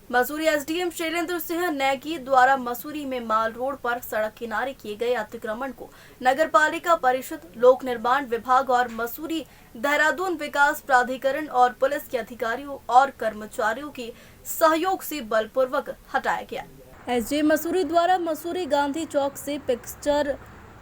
Mussoorie SDM Shailendra Singh Negi द्वारा मसूरी में माल road पर सड़क किनारे किए गए अतिक्रमण को नगरपालिका परिषद, लोक निर्माण विभाग और मसूरी देहरादून विकास प्राधिकरण और पुलिस के अधिकारियों और कर्मचारियों के सहयोग से बलपूर्वक हटाया गया। एसडीएम मसूरी द्वारा मसूरी गांधी चौक से पिक्चर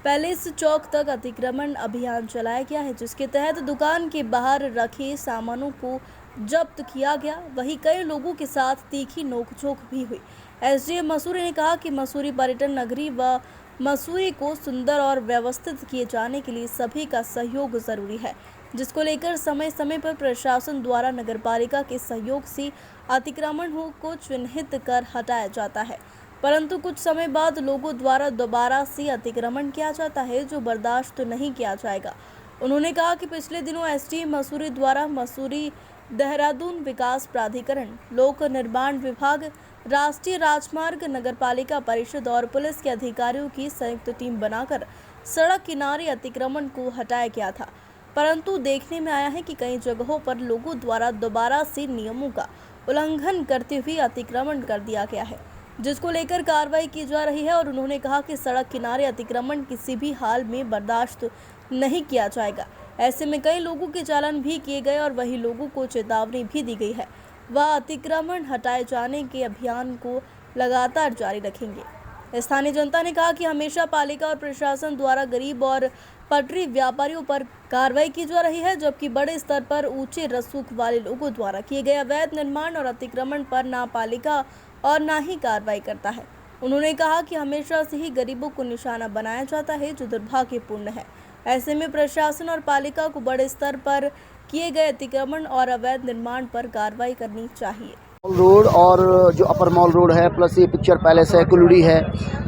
पैलेस चौक तक अतिक्रमण अभियान चलाया गया है, जिसके तहत दुकान के बाहर रखे सामानों को जब्त किया गया। वहीं कई लोगों के साथ तीखी नोकझोंक भी हुई। एसडीएम मसूरी ने कहा कि मसूरी पर्यटन नगरी व मसूरी को सुंदर और व्यवस्थित किए जाने के लिए सभी का सहयोग जरूरी है, जिसको लेकर समय समय पर प्रशासन द्वारा नगरपालिका के सहयोग से अतिक्रमण को चिन्हित कर हटाया जाता है, परंतु कुछ समय बाद लोगों द्वारा दोबारा से अतिक्रमण किया जाता है, जो बर्दाश्त नहीं किया जाएगा। उन्होंने कहा कि पिछले दिनों एसडीएम मसूरी द्वारा मसूरी देहरादून विकास प्राधिकरण, लोक निर्माण विभाग, राष्ट्रीय राजमार्ग, नगरपालिका परिषद और पुलिस के अधिकारियों की संयुक्त टीम बनाकर सड़क किनारे अतिक्रमण को हटाया गया था, परंतु देखने में आया है कि कई जगहों पर लोगों द्वारा दोबारा से नियमों का उल्लंघन करते हुए अतिक्रमण कर दिया गया है, जिसको लेकर कार्रवाई की जा रही है। और उन्होंने कहा कि सड़क किनारे अतिक्रमण किसी भी हाल में बर्दाश्त नहीं किया जाएगा। ऐसे में कई लोगों के चालान भी किए गए और वही लोगों को चेतावनी भी दी गई है। वह अतिक्रमण हटाए जाने के अभियान को लगातार जारी रखेंगे। स्थानीय जनता ने कहा कि हमेशा पालिका और प्रशासन द्वारा गरीब और पटरी व्यापारियों पर कार्रवाई की जा रही है, जबकि बड़े स्तर पर ऊंचे रसूख वाले लोगों द्वारा किए गए अवैध निर्माण और अतिक्रमण पर ना पालिका और ना ही कार्रवाई करता है। उन्होंने कहा कि हमेशा से ही गरीबों को निशाना बनाया जाता है, जो दुर्भाग्यपूर्ण है। ऐसे में प्रशासन और पालिका को बड़े स्तर पर किए गए अतिक्रमण और अवैध निर्माण पर कार्रवाई करनी चाहिए। मॉल रोड और जो अपर मॉल रोड है, प्लस ये पिक्चर पैलेस है, कुलड़ी है,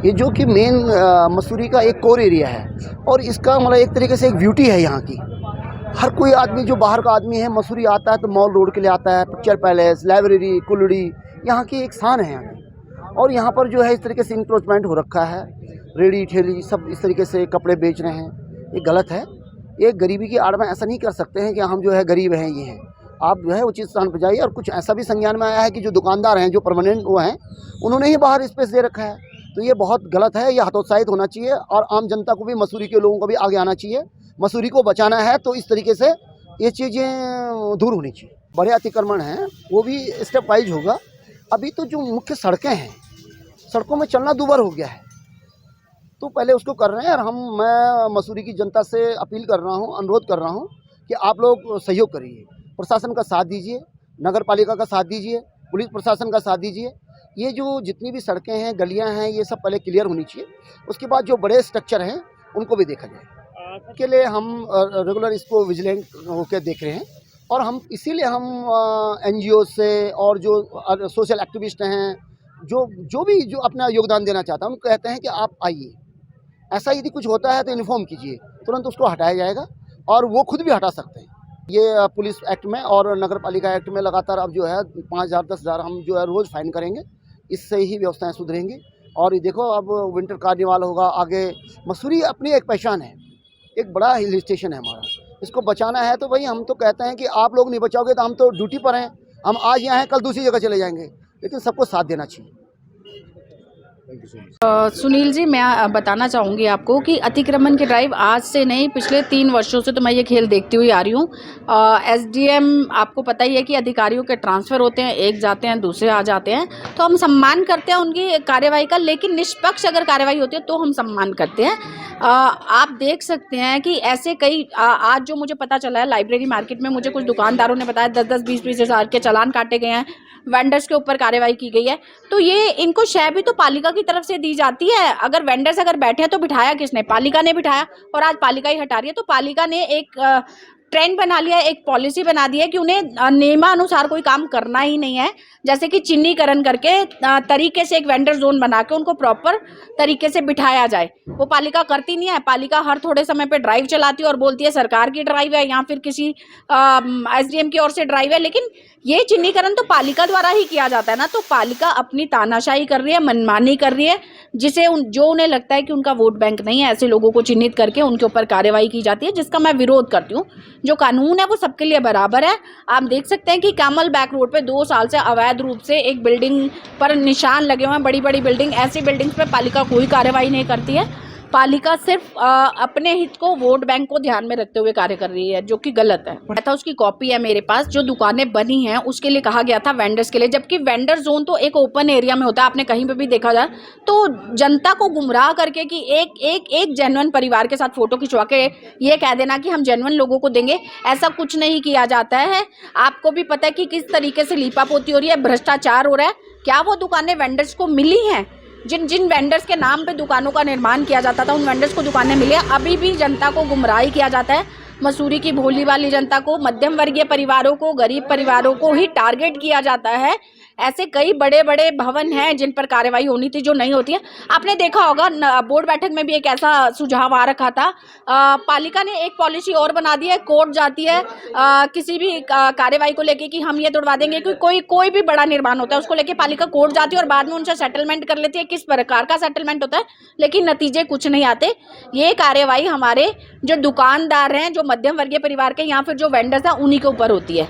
ये जो कि मेन मसूरी का एक कोर एरिया है और इसका मतलब एक तरीके से एक ब्यूटी है यहाँ की। हर कोई आदमी जो बाहर का आदमी है मसूरी आता है तो मॉल रोड के लिए आता है। पिक्चर पैलेस, लाइब्रेरी, कुलड़ी यहाँ की एक शान है यहाँ की। और यहाँ पर जो है इस तरीके से इंक्रोचमेंट हो रखा है, रेडी ठेली सब इस तरीके से कपड़े बेच रहे हैं, ये गलत है। ये गरीबी की आड़ में ऐसा नहीं कर सकते हैं कि हम जो है गरीब हैं, ये हैं। आप जो है उचित स्थान पर जाइए। और कुछ ऐसा भी संज्ञान में आया है कि जो दुकानदार हैं, जो परमानेंट वो हैं, उन्होंने ही बाहर स्पेस दे रखा है, तो ये बहुत गलत है। ये हतोत्साहित होना चाहिए और आम जनता को भी, मसूरी के लोगों को भी आगे आना चाहिए। मसूरी को बचाना है तो इस तरीके से ये चीज़ें दूर होनी चाहिए। बड़े अतिक्रमण हैं वो भी स्टेप वाइज होगा। अभी तो जो मुख्य सड़कें हैं, सड़कों में चलना दूभर हो गया है, तो पहले उसको कर रहे हैं। और मैं मसूरी की जनता से अपील कर रहा हूँ, अनुरोध कर रहा हूँ कि आप लोग सहयोग करिए, प्रशासन का साथ दीजिए, नगर पालिका का साथ दीजिए, पुलिस प्रशासन का साथ दीजिए। ये जो जितनी भी सड़कें हैं, गलियां हैं, ये सब पहले क्लियर होनी चाहिए। उसके बाद जो बड़े स्ट्रक्चर हैं उनको भी देखा जाए। इसके लिए हम रेगुलर इसको विजिलेंट होकर देख रहे हैं और हम इसीलिए हम NGO से और जो सोशल एक्टिविस्ट हैं, जो अपना योगदान देना चाहता है, हम कहते हैं कि आप आइए। ऐसा यदि कुछ होता है तो इन्फॉर्म कीजिए, तुरंत उसको हटाया जाएगा और वो खुद भी हटा सकते हैं। ये पुलिस एक्ट में और नगर पालिका एक्ट में लगातार अब जो है 5,000 10,000 हम जो है रोज़ फाइन करेंगे। इससे ही व्यवस्थाएं सुधरेंगी। और ये देखो अब विंटर कार्निवाल होगा आगे। मसूरी अपनी एक पहचान है, एक बड़ा हिल स्टेशन है हमारा, इसको बचाना है। तो भाई हम तो कहते हैं कि आप लोग नहीं बचाओगे तो हम तो ड्यूटी पर हैं, हम आज यहाँ हैं कल दूसरी जगह चले जाएंगे, लेकिन सबको साथ देना चाहिए। सुनील जी, मैं बताना चाहूँगी आपको कि अतिक्रमण की ड्राइव आज से नहीं, पिछले 3 वर्षों से तो मैं ये खेल देखती हुई आ रही हूँ। SDM आपको पता ही है कि अधिकारियों के ट्रांसफ़र होते हैं, एक जाते हैं दूसरे आ जाते हैं, तो हम सम्मान करते हैं उनकी कार्यवाही का, लेकिन निष्पक्ष अगर कार्यवाही होती है तो हम सम्मान करते हैं। आप देख सकते हैं कि ऐसे कई आज जो मुझे पता चला है, लाइब्रेरी मार्केट में मुझे कुछ दुकानदारों ने बताया 10-10, 20-20 हज़ार के चालान काटे गए हैं, वेंडर्स के ऊपर कार्रवाई की गई है। तो ये इनको शय भी तो पालिका की तरफ से दी जाती है। अगर वेंडर्स अगर बैठे हैं तो बिठाया किसने? पालिका ने बिठाया, और आज पालिका ही हटा रही है। तो पालिका ने एक ट्रेंड बना लिया है, एक पॉलिसी बना दी है कि उन्हें नियमानुसार कोई काम करना ही नहीं है। जैसे कि चिन्हीकरण करके तरीके से एक वेंडर जोन बना के उनको प्रॉपर तरीके से बिठाया जाए, वो पालिका करती नहीं है। पालिका हर थोड़े समय पे ड्राइव चलाती है और बोलती है सरकार की ड्राइव है या फिर किसी SDM की ओर से ड्राइव है, लेकिन ये चिन्हीकरण तो पालिका द्वारा ही किया जाता है ना। तो पालिका अपनी तानाशाही कर रही है, मनमानी कर रही है। जिसे जो उन्हें लगता है कि उनका वोट बैंक नहीं है, ऐसे लोगों को चिन्हित करके उनके ऊपर कार्रवाई की जाती है, जिसका मैं विरोध करती हूँ। जो कानून है वो सबके लिए बराबर है। आप देख सकते हैं कि कैमल बैक रोड पे 2 साल से अवैध रूप से एक बिल्डिंग पर निशान लगे हुए हैं, बड़ी बड़ी बिल्डिंग। ऐसी बिल्डिंग्स पे पालिका कोई कार्रवाई नहीं करती है। पालिका सिर्फ अपने हित को, वोट बैंक को ध्यान में रखते हुए कार्य कर रही है, जो कि गलत है। था उसकी कॉपी है मेरे पास। जो दुकानें बनी हैं उसके लिए कहा गया था वेंडर्स के लिए, जबकि वेंडर जोन तो एक ओपन एरिया में होता है। आपने कहीं पे भी देखा जाए तो जनता को गुमराह करके कि एक जेन्युइन परिवार के साथ फोटो खिंचवा के ये कह देना कि हम जेन्युइन लोगों को देंगे, ऐसा कुछ नहीं किया जाता है। आपको भी पता है कि किस तरीके से लीपापोती हो रही है, भ्रष्टाचार हो रहा है। क्या वो दुकानें वेंडर्स को मिली हैं? जिन वेंडर्स के नाम पे दुकानों का निर्माण किया जाता था, उन वेंडर्स को दुकानें मिली। अभी भी जनता को गुमराही किया जाता है। मसूरी की भोली वाली जनता को, मध्यम वर्गीय परिवारों को, गरीब परिवारों को ही टारगेट किया जाता है। ऐसे कई बड़े बड़े भवन हैं जिन पर कार्रवाई होनी थी, जो नहीं होती है। आपने देखा होगा बोर्ड बैठक में भी एक ऐसा सुझाव आ रखा था। पालिका ने एक पॉलिसी और बना दी है, कोर्ट जाती है किसी भी कार्रवाई को लेके कि हम ये तोड़वा देंगे। कि कोई भी बड़ा निर्माण होता है उसको लेके पालिका कोर्ट जाती है और बाद में उनसे सेटलमेंट कर लेती है। किस प्रकार का सेटलमेंट होता है, लेकिन नतीजे कुछ नहीं आते। ये कार्रवाई हमारे जो दुकानदार हैं, जो मध्यम वर्गीय परिवार के या फिर जो वेंडर्स हैं, उन्हीं के ऊपर होती है।